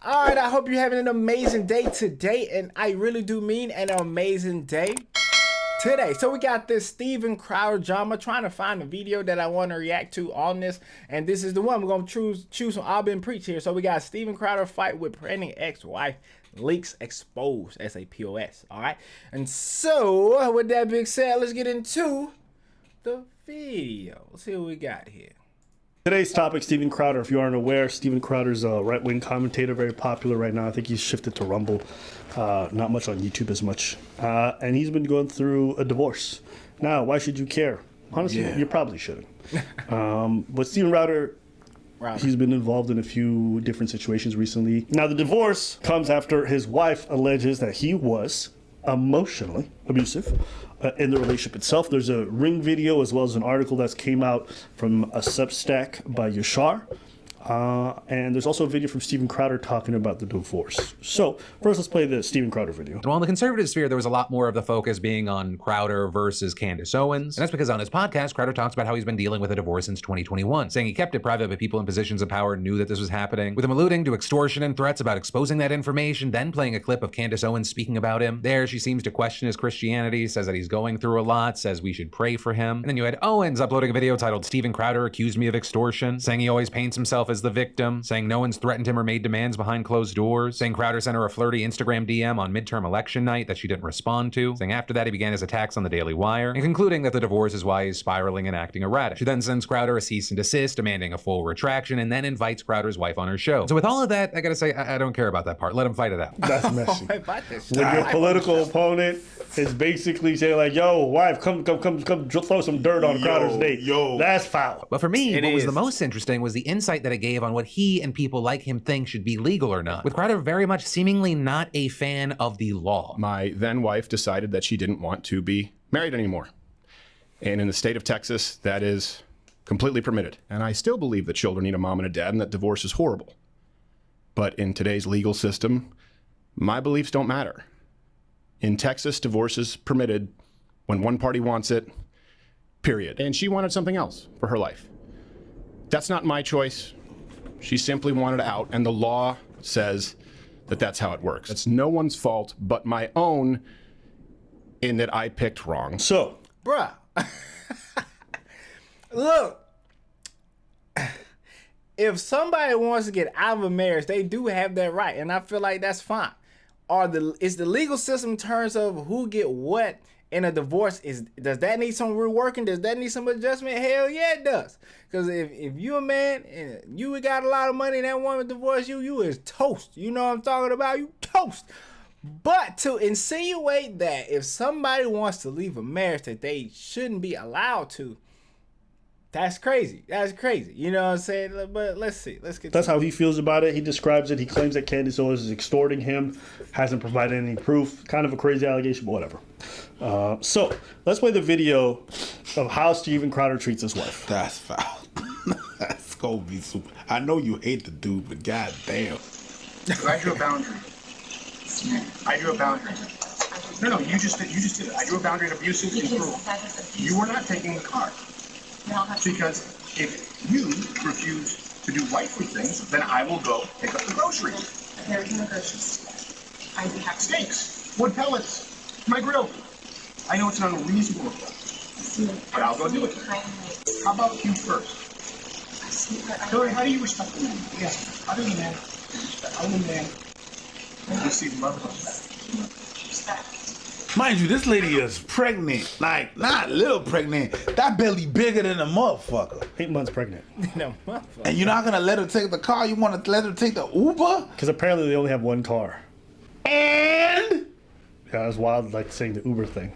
All right, I hope you're having an amazing day today, and I really do mean an amazing day today. So we got this Steven Crowder drama, trying to find a video that I want to react to on this, and this is the one. We're going to choose from I've been preach here. So we got Steven Crowder fight with pregnant ex-wife, leaks exposed as a POS. All right, and so with that being said, let's get into the video. Let's see what we got here. Today's topic, Steven Crowder. If you aren't aware, Steven Crowder's a right-wing commentator, very popular right now. I think he's shifted to Rumble, not much on YouTube as much. And he's been going through a divorce. Now, why should you care? Honestly, you probably shouldn't. But Steven Crowder, he's been involved in a few different situations recently. Now, the divorce comes after his wife alleges that he was emotionally abusive in the relationship itself. There's a Ring video as well as an article that's came out from a Substack by Yashar. And there's also a video from Steven Crowder talking about the divorce. So first, let's play the Steven Crowder video. Well, in the conservative sphere, there was a lot more of the focus being on Crowder versus Candace Owens. And that's because on his podcast, Crowder talks about how he's been dealing with a divorce since 2021, saying he kept it private, but people in positions of power knew that this was happening, with him alluding to extortion and threats about exposing that information, then playing a clip of Candace Owens speaking about him. There, she seems to question his Christianity, says that he's going through a lot, says we should pray for him. And then you had Owens uploading a video titled "Steven Crowder Accused Me of Extortion," saying he always paints himself as the victim, saying no one's threatened him or made demands behind closed doors, saying Crowder sent her a flirty Instagram DM on midterm election night that she didn't respond to, saying after that he began his attacks on the Daily Wire, and concluding that the divorce is why he's spiraling and acting erratic. She then sends Crowder a cease and desist, demanding a full retraction, and then invites Crowder's wife on her show. So with all of that, I gotta say, I don't care about that part. Let him fight it out. That's messy. When your political opponent is basically saying like, yo, wife, come throw some dirt on Crowder's date. That's foul. But for me, what was the most interesting was the insight that it gave on what he and people like him think should be legal or not, with Crowder very much seemingly not a fan of the law. My then wife decided that she didn't want to be married anymore. And in the state of Texas, that is completely permitted. And I still believe that children need a mom and a dad and that divorce is horrible. But in today's legal system, my beliefs don't matter. In Texas, divorce is permitted when one party wants it, period. And she wanted something else for her life. That's not my choice. She simply wanted out, and the law says that that's how it works. It's no one's fault but my own in that I picked wrong. So, bruh, look, if somebody wants to get out of a marriage, they do have that right, and I feel like that's fine. Is the legal system in terms of who get what in a divorce, does that need some reworking? Does that need some adjustment? Hell yeah, it does. Because if you a man and you got a lot of money and that woman divorced you is toast. You know what I'm talking about? You toast. But to insinuate that if somebody wants to leave a marriage that they shouldn't be allowed to, that's crazy. That's crazy. You know what I'm saying? But let's see. Let's get. That's how he feels about it. He describes it. He claims that Candace Owens is extorting him. Hasn't provided any proof. Kind of a crazy allegation, but whatever. So let's play the video of how Steven Crowder treats his wife. That's foul. That's gonna be super. I know you hate the dude, but goddamn. I drew a boundary. I drew a boundary. No, you just did it. I drew a boundary of abusive and cruel. You were not taking the car. Because if you refuse to do wifely things, then I will go pick up the groceries. There's no groceries. I do have Steaks, wood pellets, my grill. I know it's an unreasonable request, but I'll go do it. How about you first? Hillary, how do you respect the man? Yes, other than man, other than man, you receive love and respect. Mind you, this lady is pregnant. Like, not little pregnant. That belly bigger than a motherfucker. 8 months pregnant. No, motherfucker. And you're not gonna let her take the car? You wanna let her take the Uber? Because apparently they only have one car. And? Yeah, it's wild, like saying the Uber thing.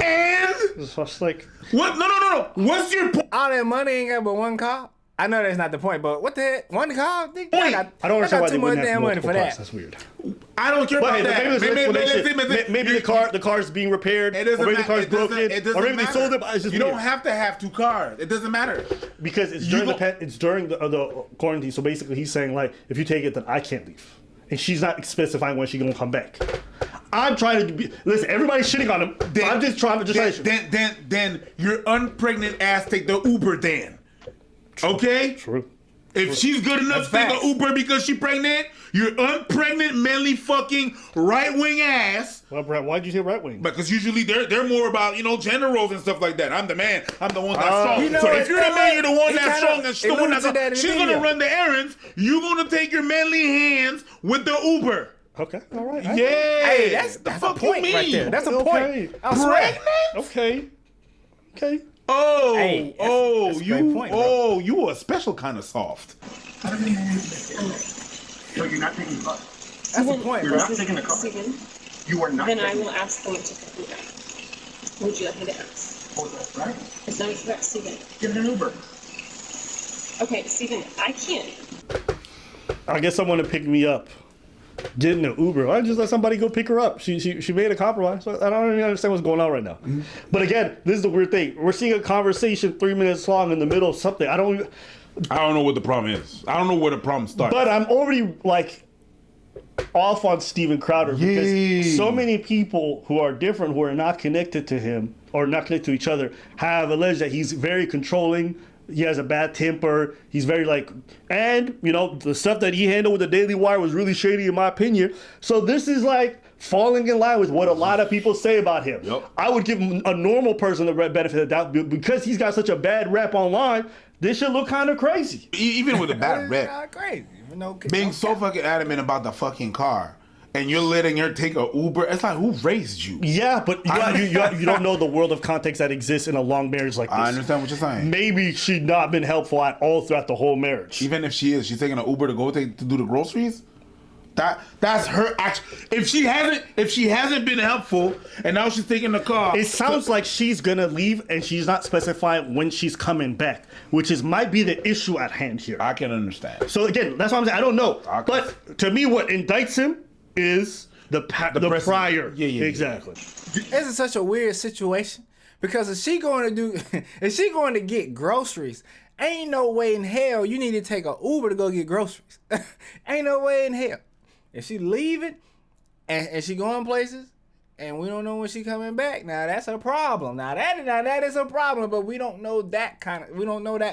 And? It's just like... What? No. What's your point? All that money ain't got but one car. I know that's not the point, but what the heck? One car? I don't understand why they wouldn't have multiple cars. That's weird. I don't care about that. Maybe the car's being repaired, or maybe the car's broken, or maybe they sold it. It's just you don't have to have two cars. It doesn't matter because it's during the quarantine. So basically, he's saying like, if you take it, then I can't leave, and she's not specifying when she's gonna come back. I'm trying to listen. Everybody's shitting on him. I'm just trying to then your unpregnant ass take the Uber then. Okay? True. If she's good enough to take facts. an Uber because she's pregnant, you're unpregnant, manly fucking right-wing ass. Well, Brett, why'd you say right wing? Because usually they're more about, gender roles and stuff like that. I'm the man. I'm the one that's strong. You know So what, if you're the man, you're the one that's strong. And she's the one alluded to that in that's the she's going to video. run the errands. You're going to take your manly hands with the Uber. Okay, all right. Yeah. Hey, that's the a fuck point you mean? right there. That's a Okay. point. I swear. Pregnant? Okay. Oh, Hey, that's a great point, bro. you a special kind of soft. No, you're not taking the car. That's the point, You're bro. not taking the car. Steven, You are not then I taking will ask them to pick me up. Would you like me to ask? the car. Right? It's not correct, Steven. Get an Uber. Okay, Steven, I can't. I guess someone to pick me up. Getting an Uber. I just let somebody go pick her up. She made a compromise. So I don't even understand what's going on right now. But again, this is the weird thing. We're seeing a conversation 3 minutes long in the middle of something. I don't know what the problem is. I don't know where the problem starts. But I'm already off on Steven Crowder because so many people who are different, who are not connected to him or not connected to each other, have alleged that he's very controlling. He has a bad temper. He's very and the stuff that he handled with the Daily Wire was really shady in my opinion. So this is falling in line with what a lot of people say about him. Yep. I would give a normal person the benefit of the doubt because he's got such a bad rep online. This should look kind of crazy. Even with a bad rep, Not crazy. being so fucking adamant about the fucking car, and you're letting her take a Uber, it's like, who raised you? Yeah, but you don't know the world of context that exists in a long marriage like this. I understand what you're saying. Maybe she's not been helpful at all throughout the whole marriage. Even if she's taking an Uber to do the groceries. That's her action. If she hasn't been helpful, and now she's taking the car. It sounds like she's gonna leave, and she's not specifying when she's coming back, which might be the issue at hand here. I can understand. So again, that's what I'm saying. I don't know, but to me, what indicts him is the prior. Yeah. Exactly. This is such a weird situation because if she going to get groceries, ain't no way in hell you need to take a Uber to go get groceries. Ain't no way in hell. If she leaving and she going places and we don't know when she coming back, now that's a problem. Now that is a problem, but we don't know that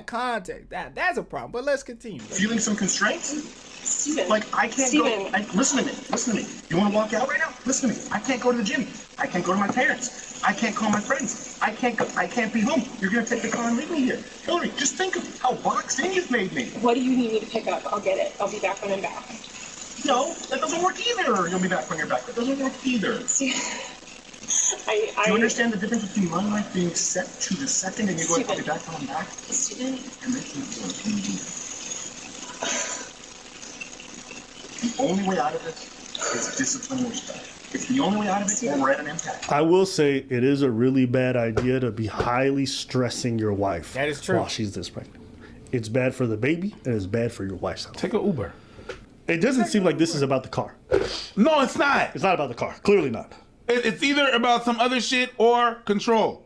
context. That's a problem. But let's continue. Feeling some constraints? Steven. I can't Steven. go. Listen to me. You want to walk out right now? Listen to me. I can't go to the gym. I can't go to my parents. I can't call my friends. I can't be home. You're gonna take the car and leave me here. Hillary, just think of how boxed in you've made me. What do you need me to pick up? I'll get it. I'll be back when I'm back. No, that doesn't work either. You'll be back when you're back. That doesn't work either. See, Do you understand the difference between my life being set to the second and you going, I'll be back when I'm back? Steven. You're making it so easy. The only way out of this is discipline and respect. It's the only way out of it, or we're at an impasse. I will say it is a really bad idea to be highly stressing your wife. That is true. While she's this pregnant. It's bad for the baby and it's bad for your wife's health. Take an Uber. It doesn't seem like this is about the car. No, it's not. It's not about the car. Clearly not. It's either about some other shit or control.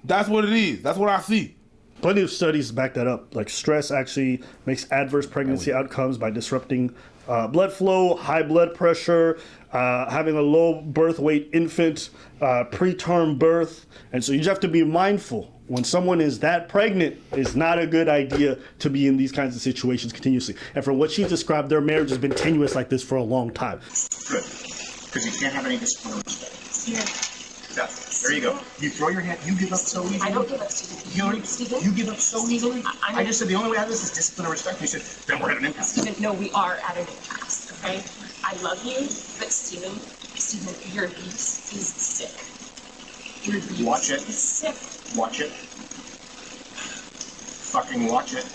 That's what it is. That's what I see. Plenty of studies back that up. Stress actually makes adverse pregnancy outcomes by disrupting blood flow, high blood pressure, having a low birth weight infant, preterm birth. And so you just have to be mindful. When someone is that pregnant, it's not a good idea to be in these kinds of situations continuously. And from what she described, their marriage has been tenuous like this for a long time. Good. Because you can't have any discipline or respect. Yeah. There you go. You throw your hand, you give up so easily. I don't give up, Steven. Hillary, Steven? you give up so easily. I I just said the only way out of this is discipline and respect. You said, then we're at an impasse. Steven, no, we are at an impasse, okay? I love you, but Steven, your beast is sick. Your beast Watch it. is sick. Watch it. Fucking watch it.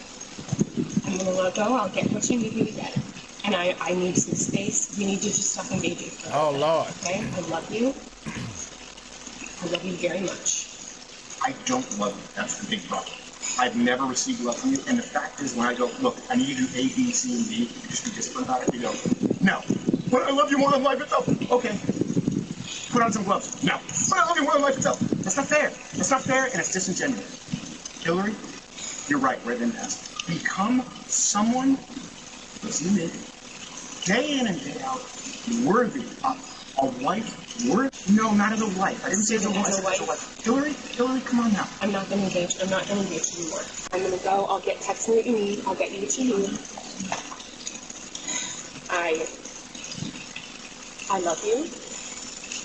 I'm gonna let go. I'll get what you need me to get. And I need some space. We need to just stop engaging. Oh Lord. Okay? I love you. I love you very much. I don't love you. That's the big problem. I've never received love from you. And the fact is, when I go, look, I need you to do A, B, C, and D, you just be disciplined about it. You go, no. But I love you more than life itself. Okay. Put on some gloves. No. But I love you more than life itself. That's not fair. That's not fair, and it's disingenuous. Hillary, you're right. We're at an impasse. Become someone, listen to me, day in and day out, worthy of A wife worth? No, not as a wife. I didn't say as a wife. As a wife. Hillary, come on now. I'm not gonna engage. I'm not gonna engage anymore. I'm gonna go. I'll text me what you need. I'll get you what you need. I love you.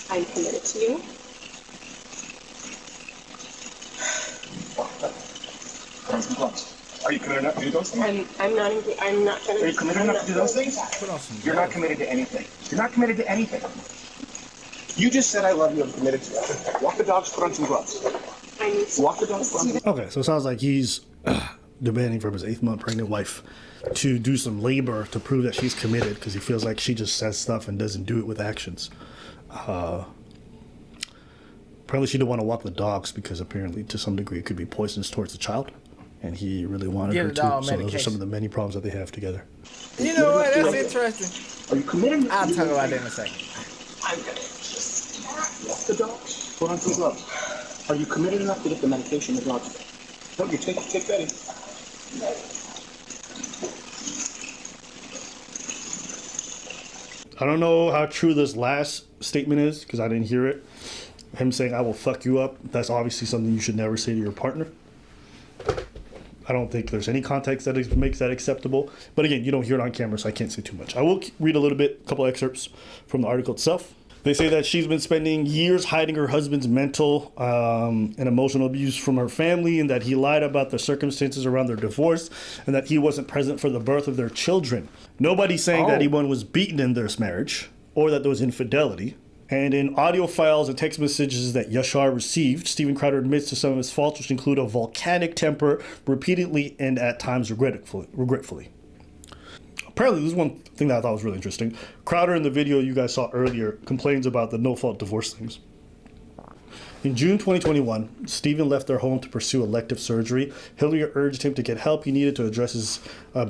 I'm committed to you. Put on some gloves. Are you committed enough to do those things? I'm not gonna. Are you committed enough to do those things? Put on some You're not committed to anything. You're not committed to anything. You just said I love you. I'm committed to it. Walk the dogs. Put on some gloves. I need to Walk the dogs. Put on some Okay, so it sounds like he's demanding from his 8th-month pregnant wife to do some labor to prove that she's committed because he feels like she just says stuff and doesn't do it with actions. Apparently she didn't want to walk the dogs because apparently to some degree it could be poisonous towards the child. And he really wanted Give her the to. dog So those are medication. some of the many problems that they have together. You know what? That's interesting. Are you committed? I'll talk about that in a second. I'm gonna just. Walk the dogs. Put on some gloves. Are you committed enough to get the medication the dogs take? No, you take Betty. I don't know how true this last statement is because I didn't hear it. Him saying, I will fuck you up. That's obviously something you should never say to your partner. I don't think there's any context that makes that acceptable. But again, you don't hear it on camera, so I can't say too much. I will read a little bit, a couple excerpts from the article itself. They say that she's been spending years hiding her husband's mental and emotional abuse from her family, and that he lied about the circumstances around their divorce, and that he wasn't present for the birth of their children. Nobody's saying that anyone was beaten in this marriage, or that there was infidelity. And in audio files and text messages that Yashar received, Steven Crowder admits to some of his faults, which include a volcanic temper, repeatedly and at times regretfully. Apparently, this is one thing that I thought was really interesting. Crowder, in the video you guys saw earlier, complains about the no-fault divorce things. In June 2021, Steven left their home to pursue elective surgery. Hillary urged him to get help he needed to address his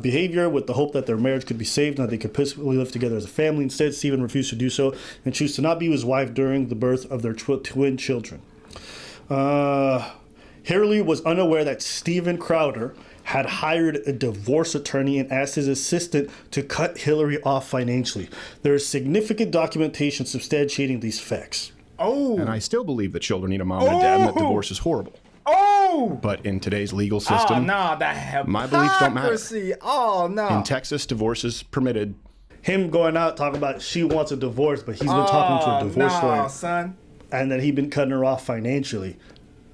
behavior with the hope that their marriage could be saved and that they could peacefully live together as a family. Instead, Steven refused to do so and chose to not be with his wife during the birth of their twin children. Hillary was unaware that Steven Crowder had hired a divorce attorney and asked his assistant to cut Hillary off financially. There is significant documentation substantiating these facts. Oh. And I still believe that children need a mom and a dad and that divorce is horrible. Oh. But in today's legal Oh, system, no, that my beliefs don't matter. hypocrisy. Oh, no. In Texas, divorce is permitted. Him going out talking about she wants a divorce, but he's been talking to a divorce lawyer, son. and that he'd been cutting her off financially.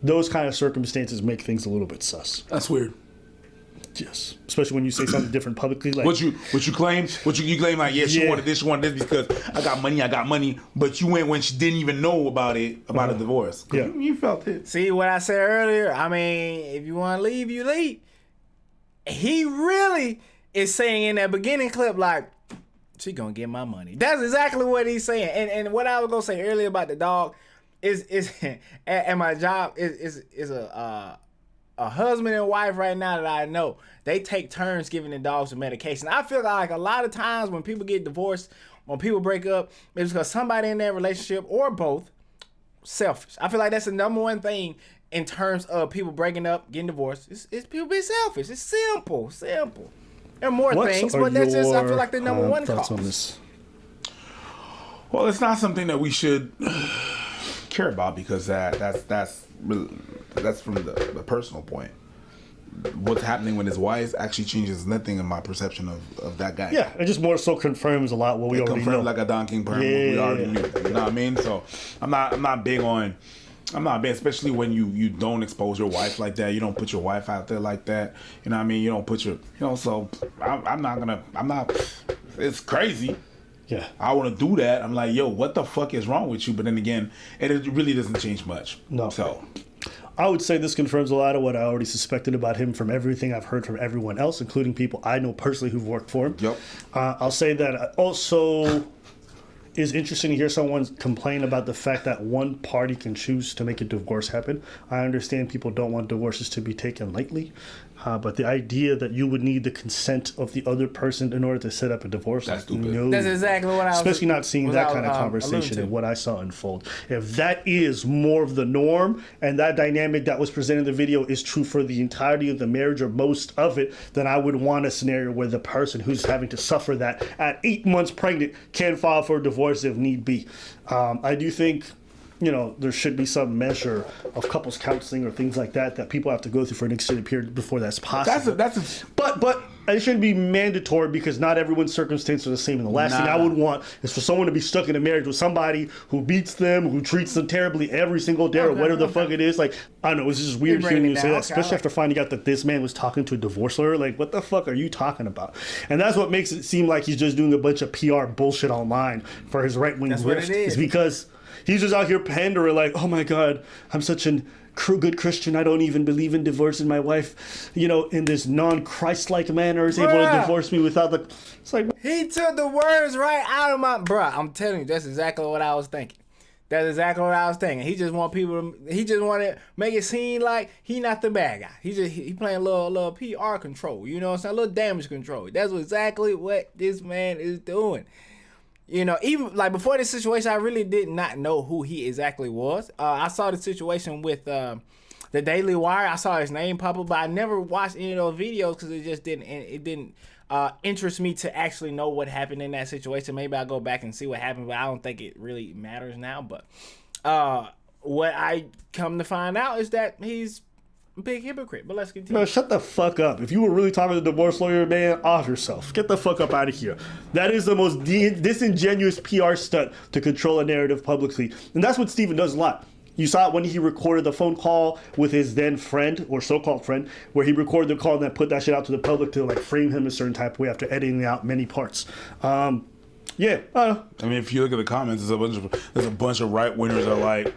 Those kind of circumstances make things a little bit sus. That's weird. Yes, especially when you say something different publicly. Like What you claim? You claim like, yeah, she wanted this because I got money, but you went when she didn't even know about a divorce. Yeah. You felt it. See what I said earlier? I mean, if you want to leave, you leave. He really is saying in that beginning clip, like, she gonna get my money. That's exactly what he's saying. And what I was gonna say earlier about the dog is at my job is a husband and wife right now that I know, they take turns giving the dogs some medication. I feel like a lot of times when people get divorced, when people break up, it's because somebody in that relationship or both selfish. I feel like that's the number one thing in terms of people breaking up, getting divorced. It's people being selfish. It's simple. There are more things, but that's just, I feel like the number one thoughts cause. on this? Well, it's not something that we should care about because that's from the personal point. What's happening with his wife actually changes nothing in my perception of that guy. Yeah, it just more so confirms a lot what we already know. Confirmed like a Don King perm, we already knew. You know what I mean? So I'm not big, especially when you don't expose your wife like that. You don't put your wife out there like that. You know what I mean? You don't put so I'm not, it's crazy. Yeah. I want to do that. I'm like, yo, what the fuck is wrong with you? But then again, it really doesn't change much. No. So I would say this confirms a lot of what I already suspected about him from everything I've heard from everyone else, including people I know personally who've worked for him. Yep. I'll say that also is interesting to hear someone complain about the fact that one party can choose to make a divorce happen. I understand people don't want divorces to be taken lightly, But the idea that you would need the consent of the other person in order to set up a divorce, That's stupid. no. That's exactly what I was. Especially not seeing that kind of conversation and what I saw unfold. If that is more of the norm, and that dynamic that was presented in the video is true for the entirety of the marriage or most of it, then I would want a scenario where the person who's having to suffer that at 8 months pregnant can file for a divorce if need be. I do think, there should be some measure of couples counseling or things like that people have to go through for an extended period before that's possible. But it shouldn't be mandatory because not everyone's circumstances are the same. And the last thing I would want is for someone to be stuck in a marriage with somebody who beats them, who treats them terribly every single day or whatever the fuck it is. Like, I don't know, it's just weird hearing you say that, especially after finding out that this man was talking to a divorce lawyer. Like, what the fuck are you talking about? And that's what makes it seem like he's just doing a bunch of PR bullshit online for his right-wing rift. It's because he's just out here pandering like, oh my God, I'm such a good Christian. I don't even believe in divorcing my wife, in this non-Christ-like manner is able to divorce me without the... It's like... He took the words right out of my... Bruh, I'm telling you, that's exactly what I was thinking. That's exactly what I was thinking. He just want to make it seem like he not the bad guy. He playing a little PR control, you know what I'm saying? A little damage control. That's exactly what this man is doing. Even like before this situation, I really did not know who he exactly was. I saw the situation with the Daily Wire. I saw his name pop up, but I never watched any of those videos because it just didn't interest me to actually know what happened in that situation. Maybe I'll go back and see what happened, but I don't think it really matters now. But what I come to find out is that he's a big hypocrite. But let's continue. No, shut the fuck up. If you were really talking to the divorce lawyer, man, off yourself. Get the fuck up out of here. That is the most disingenuous PR stunt to control a narrative publicly. And that's what Steven does a lot. You saw it when he recorded the phone call with his then friend, or so-called friend, where he recorded the call and then put that shit out to the public to like frame him a certain type of way after editing out many parts. Yeah. I mean, if you look at the comments, there's a bunch of right-wingers that are like,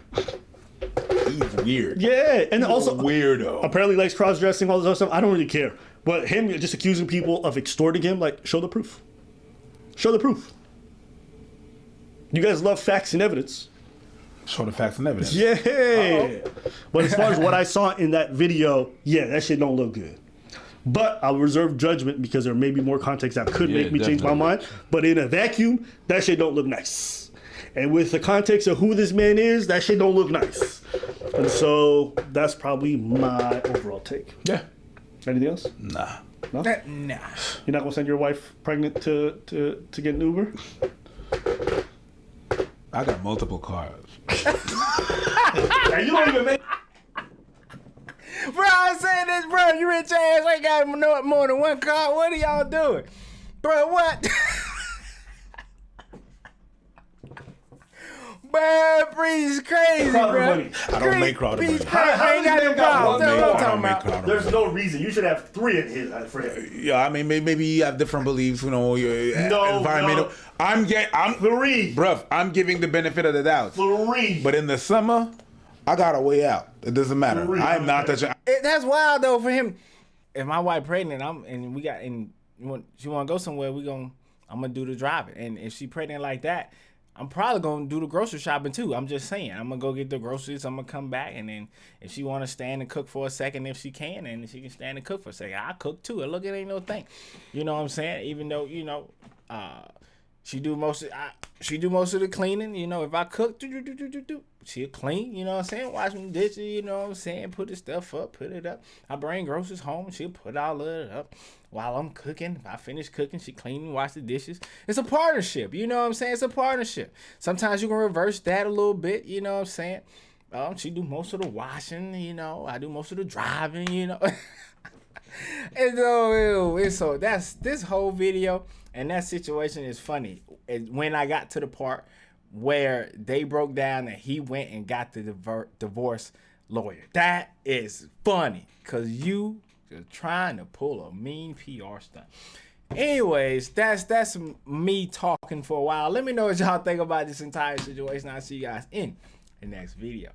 he's weird. Yeah, and he's also weirdo. Apparently likes cross-dressing, all this other stuff. I don't really care. But him just accusing people of extorting him, like, show the proof. Show the proof. You guys love facts and evidence. Show the facts and evidence. Yeah. But as far as what I saw in that video, yeah, that shit don't look good. But I'll reserve judgment because there may be more context that could make me change my mind. But in a vacuum, that shit don't look nice. And with the context of who this man is, that shit don't look nice. And so that's probably my overall take. Yeah. Anything else? Nah. No? Nah. You're not gonna send your wife pregnant to get an Uber? I got multiple cars. And you don't even make... Bro, I'm saying this, bro. You rich ass ain't got more than one car. What are y'all doing? Bro, what? Man, Breeze is crazy, Crowder bro. money. I don't make Crowder money. How ain't got no problem. That's what I'm talking about. Crowder There's money. no reason. You should have 3 in his for him. Yeah, I mean, maybe you have different beliefs, environmental. No. I'm 3. Bruv, I'm giving the benefit of the doubt. 3. But in the summer, I got a way out. It doesn't matter. 3. I'm not that. That's wild though for him. If my wife pregnant, she want to go somewhere, I'm gonna do the driving. And if she pregnant like that, I'm probably gonna do the grocery shopping too. I'm just saying, I'm gonna go get the groceries. I'm gonna come back, and then if she want to stand and cook for a second, if she can, and she can stand and cook for a second, I cook too. And look, it ain't no thing. You know what I'm saying? Even though she do most of the cleaning. If I cook, she'll clean. You know what I'm saying? Wash some dishes. You know what I'm saying? Put the stuff up, put it up. I bring groceries home. She'll put all of it up while I'm cooking. If I finish cooking, she clean and wash the dishes. It's a partnership. You know what I'm saying? It's a partnership. Sometimes you can reverse that a little bit. You know what I'm saying? She do most of the washing. I do most of the driving. And so that's this whole video. And that situation is funny. When I got to the part where they broke down that he went and got the divorce lawyer. That is funny because you are trying to pull a mean PR stunt. Anyways, that's me talking for a while. Let me know what y'all think about this entire situation. I'll see you guys in the next video.